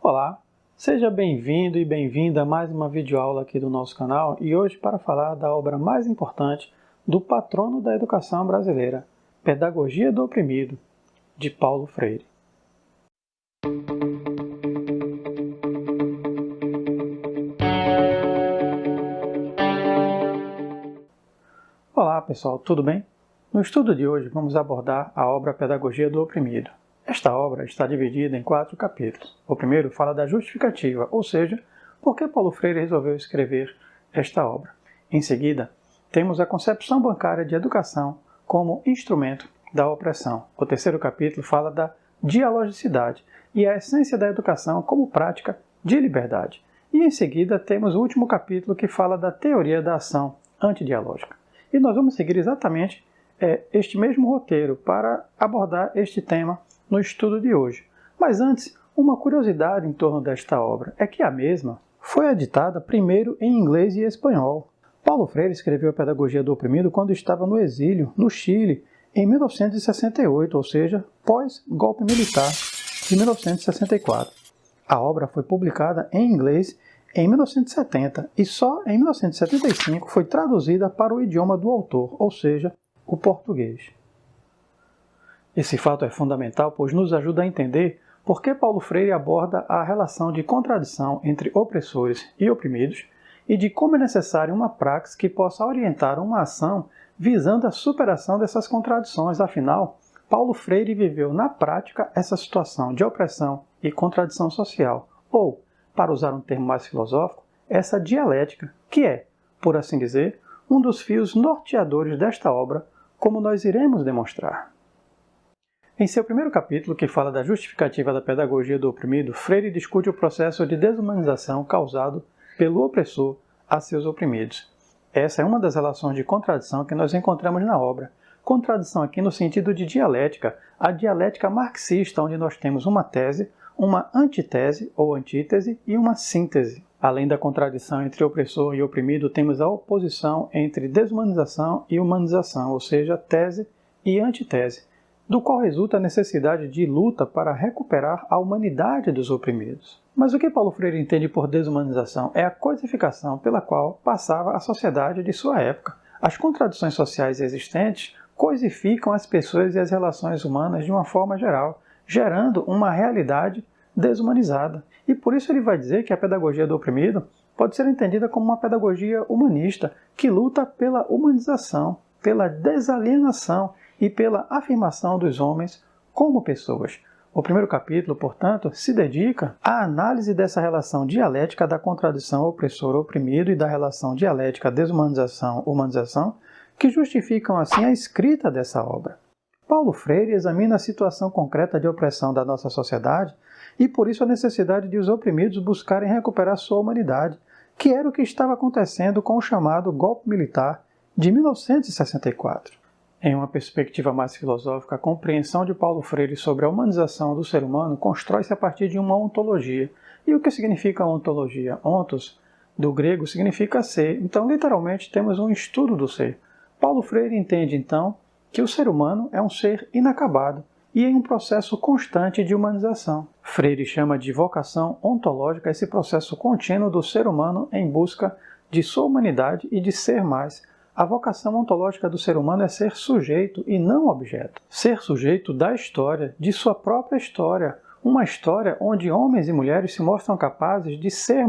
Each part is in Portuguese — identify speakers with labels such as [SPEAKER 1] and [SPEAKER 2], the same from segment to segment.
[SPEAKER 1] Olá, seja bem-vindo e bem-vinda a mais uma videoaula aqui do nosso canal e hoje para falar da obra mais importante do patrono da educação brasileira, Pedagogia do Oprimido, de Paulo Freire. Olá pessoal, tudo bem? No estudo de hoje vamos abordar a obra Pedagogia do Oprimido. Esta obra está dividida em 4 capítulos. O primeiro fala da justificativa, ou seja, por que Paulo Freire resolveu escrever esta obra. Em seguida, temos a concepção bancária de educação como instrumento da opressão. O terceiro capítulo fala da dialogicidade e a essência da educação como prática de liberdade. E em seguida temos o último capítulo que fala da teoria da ação antidialógica. E nós vamos seguir exatamente este mesmo roteiro para abordar este tema no estudo de hoje. Mas antes, uma curiosidade em torno desta obra é que a mesma foi editada primeiro em inglês e espanhol. Paulo Freire escreveu a Pedagogia do Oprimido quando estava no exílio, no Chile, em 1968, ou seja, pós-golpe militar de 1964. A obra foi publicada em inglês em 1970 e só em 1975 foi traduzida para o idioma do autor, ou seja, o português. Esse fato é fundamental, pois nos ajuda a entender por que Paulo Freire aborda a relação de contradição entre opressores e oprimidos e de como é necessária uma praxis que possa orientar uma ação visando a superação dessas contradições. Afinal, Paulo Freire viveu na prática essa situação de opressão e contradição social, ou, para usar um termo mais filosófico, essa dialética, que é, por assim dizer, um dos fios norteadores desta obra, como nós iremos demonstrar. Em seu primeiro capítulo, que fala da justificativa da pedagogia do oprimido, Freire discute o processo de desumanização causado pelo opressor a seus oprimidos. Essa é uma das relações de contradição que nós encontramos na obra. Contradição aqui no sentido de dialética, a dialética marxista, onde nós temos uma tese, uma antitese ou antítese e uma síntese. Além da contradição entre opressor e oprimido, temos a oposição entre desumanização e humanização, ou seja, tese e antitese, do qual resulta a necessidade de luta para recuperar a humanidade dos oprimidos. Mas o que Paulo Freire entende por desumanização é a coisificação pela qual passava a sociedade de sua época. As contradições sociais existentes coisificam as pessoas e as relações humanas de uma forma geral, gerando uma realidade desumanizada. E por isso ele vai dizer que a pedagogia do oprimido pode ser entendida como uma pedagogia humanista, que luta pela humanização, pela desalienação e pela afirmação dos homens como pessoas. O primeiro capítulo, portanto, se dedica à análise dessa relação dialética da contradição opressor-oprimido e da relação dialética desumanização-humanização, que justificam assim a escrita dessa obra. Paulo Freire examina a situação concreta de opressão da nossa sociedade e por isso a necessidade de os oprimidos buscarem recuperar sua humanidade, que era o que estava acontecendo com o chamado golpe militar de 1964. Em uma perspectiva mais filosófica, a compreensão de Paulo Freire sobre a humanização do ser humano constrói-se a partir de uma ontologia. E o que significa ontologia? Ontos, do grego, significa ser. Então, literalmente, temos um estudo do ser. Paulo Freire entende, então, que o ser humano é um ser inacabado e em um processo constante de humanização. Freire chama de vocação ontológica esse processo contínuo do ser humano em busca de sua humanidade e de ser mais. A vocação ontológica do ser humano é ser sujeito e não objeto. Ser sujeito da história, de sua própria história. Uma história onde homens e mulheres se mostram capazes de ser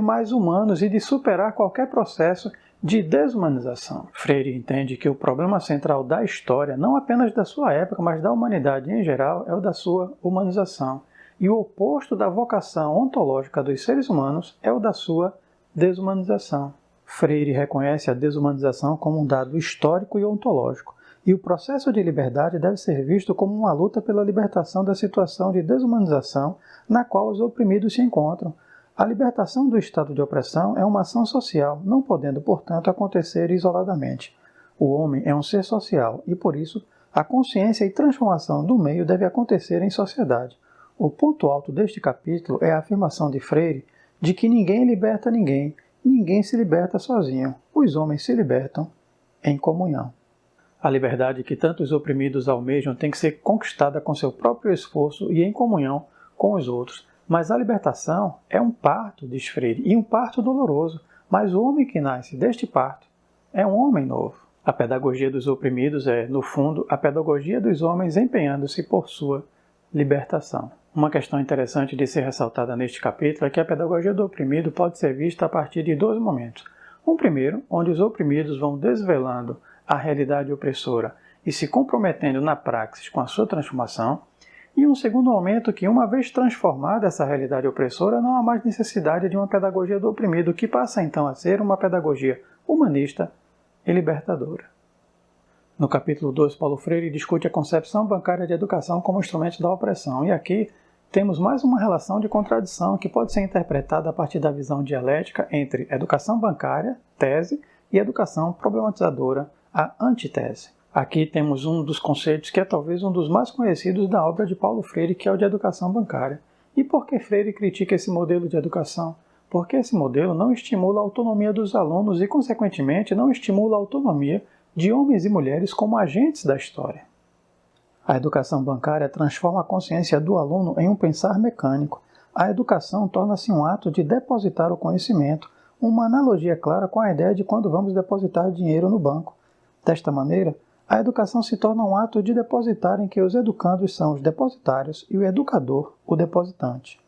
[SPEAKER 1] mais humanos e de superar qualquer processo de desumanização. Freire entende que o problema central da história, não apenas da sua época, mas da humanidade em geral, é o da sua humanização. E o oposto da vocação ontológica dos seres humanos é o da sua desumanização. Freire reconhece a desumanização como um dado histórico e ontológico, e o processo de liberdade deve ser visto como uma luta pela libertação da situação de desumanização na qual os oprimidos se encontram. A libertação do estado de opressão é uma ação social, não podendo, portanto, acontecer isoladamente. O homem é um ser social e, por isso, a consciência e transformação do meio deve acontecer em sociedade. O ponto alto deste capítulo é a afirmação de Freire de que ninguém liberta ninguém, ninguém se liberta sozinho. Os homens se libertam em comunhão. A liberdade que tantos oprimidos almejam tem que ser conquistada com seu próprio esforço e em comunhão com os outros. Mas a libertação é um parto, diz Freire, e um parto doloroso, mas o homem que nasce deste parto é um homem novo. A pedagogia dos oprimidos é, no fundo, a pedagogia dos homens empenhando-se por sua libertação. Uma questão interessante de ser ressaltada neste capítulo é que a pedagogia do oprimido pode ser vista a partir de dois momentos. Um primeiro, onde os oprimidos vão desvelando a realidade opressora e se comprometendo na praxis com a sua transformação, e um segundo momento que, uma vez transformada essa realidade opressora, não há mais necessidade de uma pedagogia do oprimido, que passa então a ser uma pedagogia humanista e libertadora. No capítulo 2, Paulo Freire discute a concepção bancária de educação como instrumento da opressão, e aqui temos mais uma relação de contradição que pode ser interpretada a partir da visão dialética entre educação bancária, tese, e educação problematizadora, a antitese. Aqui temos um dos conceitos que é talvez um dos mais conhecidos da obra de Paulo Freire, que é o de educação bancária. E por que Freire critica esse modelo de educação? Porque esse modelo não estimula a autonomia dos alunos e, consequentemente, não estimula a autonomia de homens e mulheres como agentes da história. A educação bancária transforma a consciência do aluno em um pensar mecânico. A educação torna-se um ato de depositar o conhecimento, uma analogia clara com a ideia de quando vamos depositar dinheiro no banco. Desta maneira, a educação se torna um ato de depositar em que os educandos são os depositários e o educador, o depositante.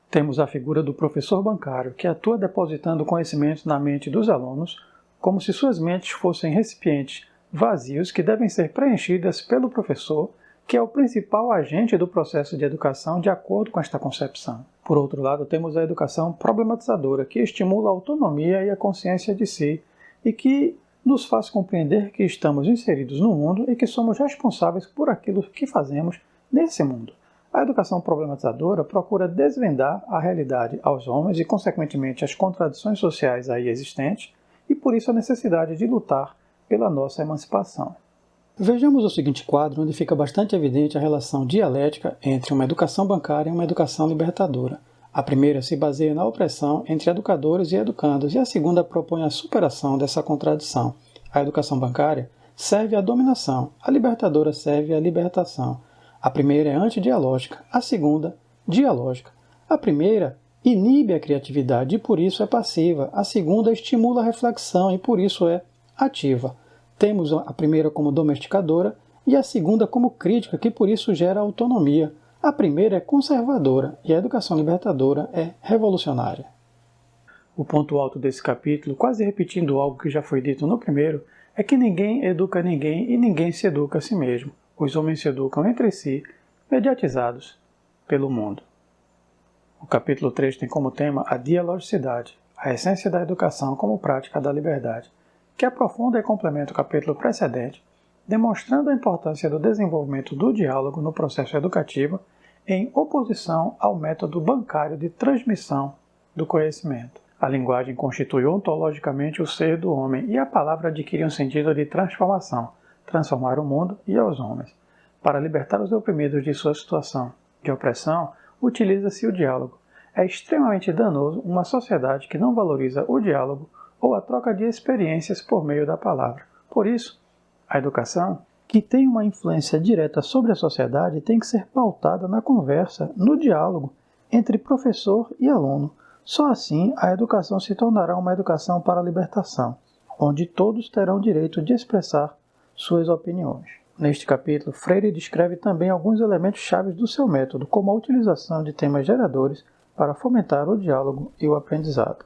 [SPEAKER 1] Temos a figura do professor bancário, que atua depositando conhecimento na mente dos alunos, como se suas mentes fossem recipientes vazios que devem ser preenchidas pelo professor, que é o principal agente do processo de educação de acordo com esta concepção. Por outro lado, temos a educação problematizadora, que estimula a autonomia e a consciência de si, e que nos faz compreender que estamos inseridos no mundo e que somos responsáveis por aquilo que fazemos nesse mundo. A educação problematizadora procura desvendar a realidade aos homens e, consequentemente, as contradições sociais aí existentes, e por isso a necessidade de lutar pela nossa emancipação. Vejamos o seguinte quadro, onde fica bastante evidente a relação dialética entre uma educação bancária e uma educação libertadora. A primeira se baseia na opressão entre educadores e educandos, e a segunda propõe a superação dessa contradição. A educação bancária serve à dominação, a libertadora serve à libertação. A primeira é antidialógica, a segunda, dialógica. A primeira inibe a criatividade e por isso é passiva, a segunda estimula a reflexão e por isso é ativa. Temos a primeira como domesticadora e a segunda como crítica, que por isso gera autonomia. A primeira é conservadora e a educação libertadora é revolucionária. O ponto alto desse capítulo, quase repetindo algo que já foi dito no primeiro, é que ninguém educa ninguém e ninguém se educa a si mesmo. Os homens se educam entre si, mediatizados pelo mundo. O capítulo 3 tem como tema a dialogicidade, a essência da educação como prática da liberdade, que aprofunda e complementa o capítulo precedente, demonstrando a importância do desenvolvimento do diálogo no processo educativo em oposição ao método bancário de transmissão do conhecimento. A linguagem constitui ontologicamente o ser do homem e a palavra adquire um sentido de transformação, transformar o mundo e aos homens. Para libertar os oprimidos de sua situação de opressão, utiliza-se o diálogo. É extremamente danoso uma sociedade que não valoriza o diálogo ou a troca de experiências por meio da palavra. Por isso, a educação, que tem uma influência direta sobre a sociedade, tem que ser pautada na conversa, no diálogo, entre professor e aluno. Só assim a educação se tornará uma educação para a libertação, onde todos terão direito de expressar suas opiniões. Neste capítulo, Freire descreve também alguns elementos chaves do seu método, como a utilização de temas geradores para fomentar o diálogo e o aprendizado.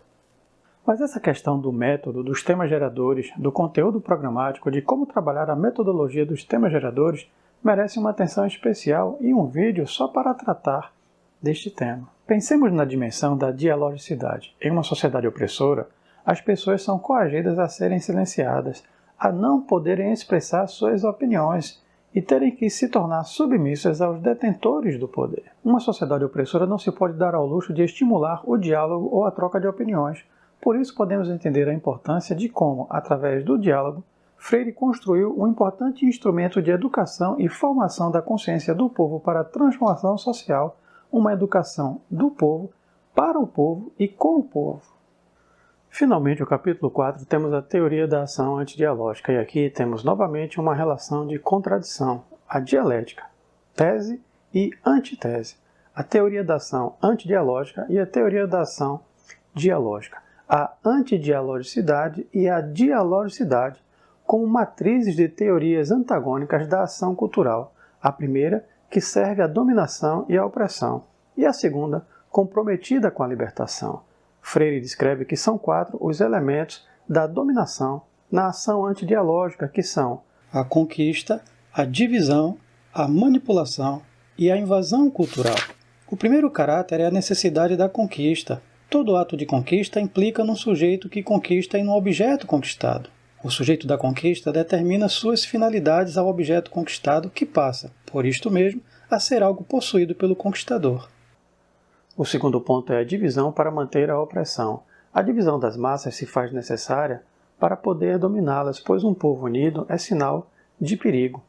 [SPEAKER 1] Mas essa questão do método, dos temas geradores, do conteúdo programático, de como trabalhar a metodologia dos temas geradores, merece uma atenção especial e um vídeo só para tratar deste tema. Pensemos na dimensão da dialogicidade. Em uma sociedade opressora, as pessoas são coagidas a serem silenciadas, a não poderem expressar suas opiniões e terem que se tornar submissas aos detentores do poder. Uma sociedade opressora não se pode dar ao luxo de estimular o diálogo ou a troca de opiniões. Por isso podemos entender a importância de como, através do diálogo, Freire construiu um importante instrumento de educação e formação da consciência do povo para a transformação social, uma educação do povo, para o povo e com o povo. Finalmente, no capítulo 4, temos a teoria da ação antidialógica, e aqui temos novamente uma relação de contradição, a dialética, tese e antitese. A a teoria da ação antidialógica e a teoria da ação dialógica, a antidialogicidade e a dialogicidade como matrizes de teorias antagônicas da ação cultural, a primeira que serve à dominação e à opressão, e a segunda comprometida com a libertação. Freire descreve que são 4 os elementos da dominação na ação antidialógica, que são a conquista, a divisão, a manipulação e a invasão cultural. O primeiro caráter é a necessidade da conquista. Todo ato de conquista implica num sujeito que conquista e num objeto conquistado. O sujeito da conquista determina suas finalidades ao objeto conquistado, que passa, por isto mesmo, a ser algo possuído pelo conquistador. O segundo ponto é a divisão para manter a opressão. A divisão das massas se faz necessária para poder dominá-las, pois um povo unido é sinal de perigo.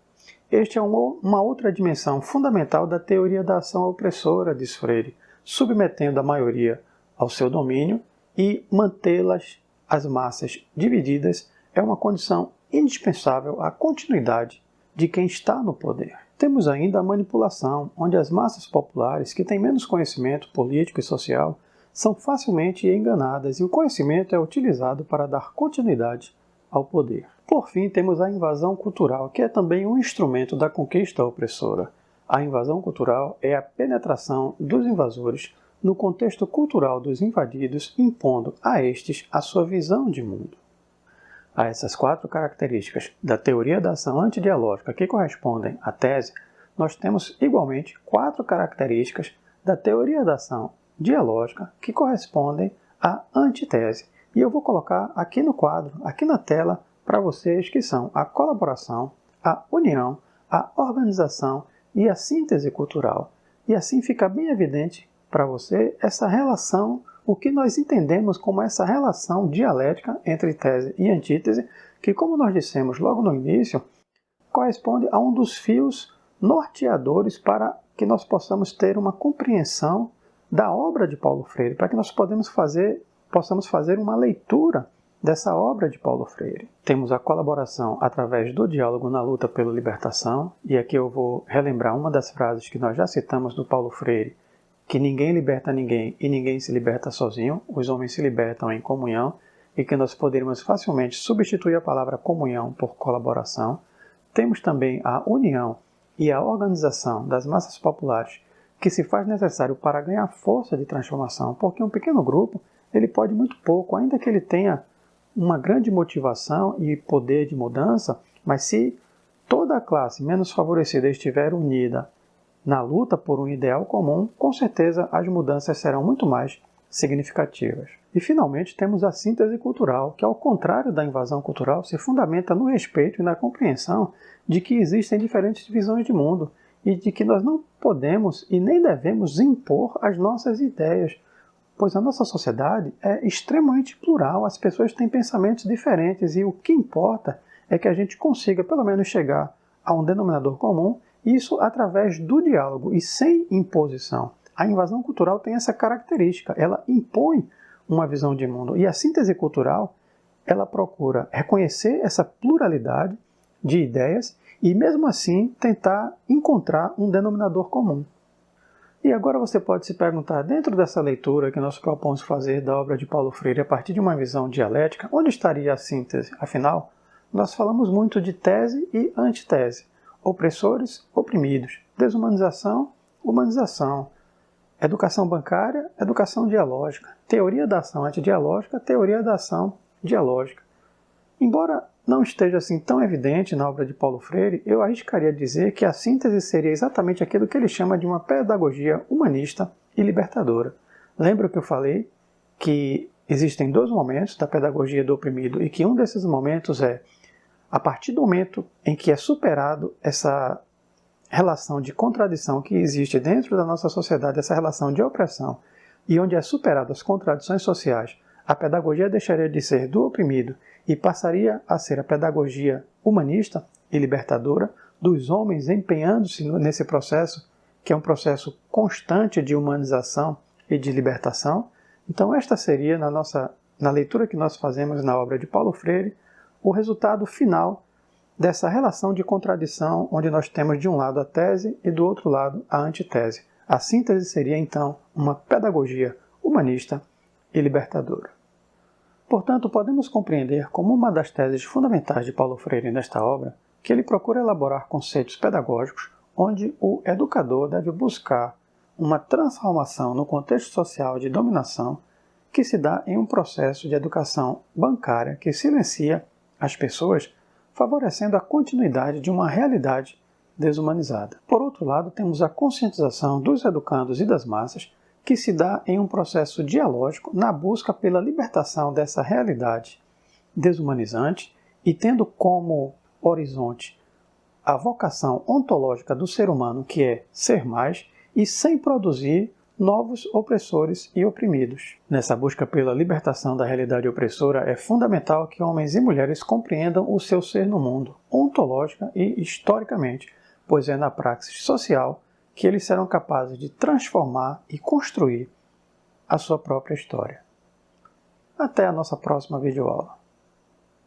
[SPEAKER 1] Este é uma outra dimensão fundamental da teoria da ação opressora, diz Freire, submetendo a maioria ao seu domínio e mantê-las, as massas divididas, é uma condição indispensável à continuidade de quem está no poder. Temos ainda a manipulação, onde as massas populares, que têm menos conhecimento político e social, são facilmente enganadas e o conhecimento é utilizado para dar continuidade ao poder. Por fim, temos a invasão cultural, que é também um instrumento da conquista opressora. A invasão cultural é a penetração dos invasores no contexto cultural dos invadidos, impondo a estes a sua visão de mundo. A essas 4 características da teoria da ação antidialógica que correspondem à tese, nós temos igualmente 4 características da teoria da ação dialógica que correspondem à antitese. E eu vou colocar aqui no quadro, aqui na tela, para vocês, que são a colaboração, a união, a organização e a síntese cultural. E assim fica bem evidente para você essa relação, o que nós entendemos como essa relação dialética entre tese e antítese, que, como nós dissemos logo no início, corresponde a um dos fios norteadores para que nós possamos ter uma compreensão da obra de Paulo Freire, para que nós possamos fazer uma leitura dessa obra de Paulo Freire. Temos a colaboração através do diálogo na luta pela libertação, e aqui eu vou relembrar uma das frases que nós já citamos do Paulo Freire, que ninguém liberta ninguém e ninguém se liberta sozinho, os homens se libertam em comunhão, e que nós poderíamos facilmente substituir a palavra comunhão por colaboração. Temos também a união e a organização das massas populares, que se faz necessário para ganhar força de transformação, porque um pequeno grupo ele pode muito pouco, ainda que ele tenha uma grande motivação e poder de mudança, mas se toda a classe menos favorecida estiver unida na luta por um ideal comum, com certeza as mudanças serão muito mais significativas. E finalmente temos a síntese cultural, que ao contrário da invasão cultural se fundamenta no respeito e na compreensão de que existem diferentes visões de mundo e de que nós não podemos e nem devemos impor as nossas ideias, pois a nossa sociedade é extremamente plural, as pessoas têm pensamentos diferentes e o que importa é que a gente consiga pelo menos chegar a um denominador comum, isso através do diálogo e sem imposição. A invasão cultural tem essa característica, ela impõe uma visão de mundo e a síntese cultural ela procura reconhecer essa pluralidade de ideias e mesmo assim tentar encontrar um denominador comum. E agora você pode se perguntar, dentro dessa leitura que nós propomos fazer da obra de Paulo Freire a partir de uma visão dialética, onde estaria a síntese? Afinal, nós falamos muito de tese e antitese, opressores, oprimidos, desumanização, humanização, educação bancária, educação dialógica, teoria da ação antidialógica, teoria da ação dialógica. Embora não esteja assim tão evidente na obra de Paulo Freire, eu arriscaria dizer que a síntese seria exatamente aquilo que ele chama de uma pedagogia humanista e libertadora. Lembra que eu falei que existem 2 momentos da pedagogia do oprimido e que um desses momentos é a partir do momento em que é superado essa relação de contradição que existe dentro da nossa sociedade, essa relação de opressão, e onde é superado as contradições sociais, a pedagogia deixaria de ser do oprimido e passaria a ser a pedagogia humanista e libertadora dos homens empenhando-se nesse processo, que é um processo constante de humanização e de libertação. Então esta seria, na leitura que nós fazemos na obra de Paulo Freire, o resultado final dessa relação de contradição, onde nós temos de um lado a tese e do outro lado a antitese. A síntese seria, então, uma pedagogia humanista e libertadora. Portanto, podemos compreender como uma das teses fundamentais de Paulo Freire nesta obra que ele procura elaborar conceitos pedagógicos onde o educador deve buscar uma transformação no contexto social de dominação que se dá em um processo de educação bancária que silencia as pessoas, favorecendo a continuidade de uma realidade desumanizada. Por outro lado, temos a conscientização dos educandos e das massas, que se dá em um processo dialógico na busca pela libertação dessa realidade desumanizante e tendo como horizonte a vocação ontológica do ser humano, que é ser mais, e sem produzir novos opressores e oprimidos. Nessa busca pela libertação da realidade opressora, é fundamental que homens e mulheres compreendam o seu ser no mundo, ontológica e historicamente, pois é na praxis social que eles serão capazes de transformar e construir a sua própria história. Até a nossa próxima videoaula.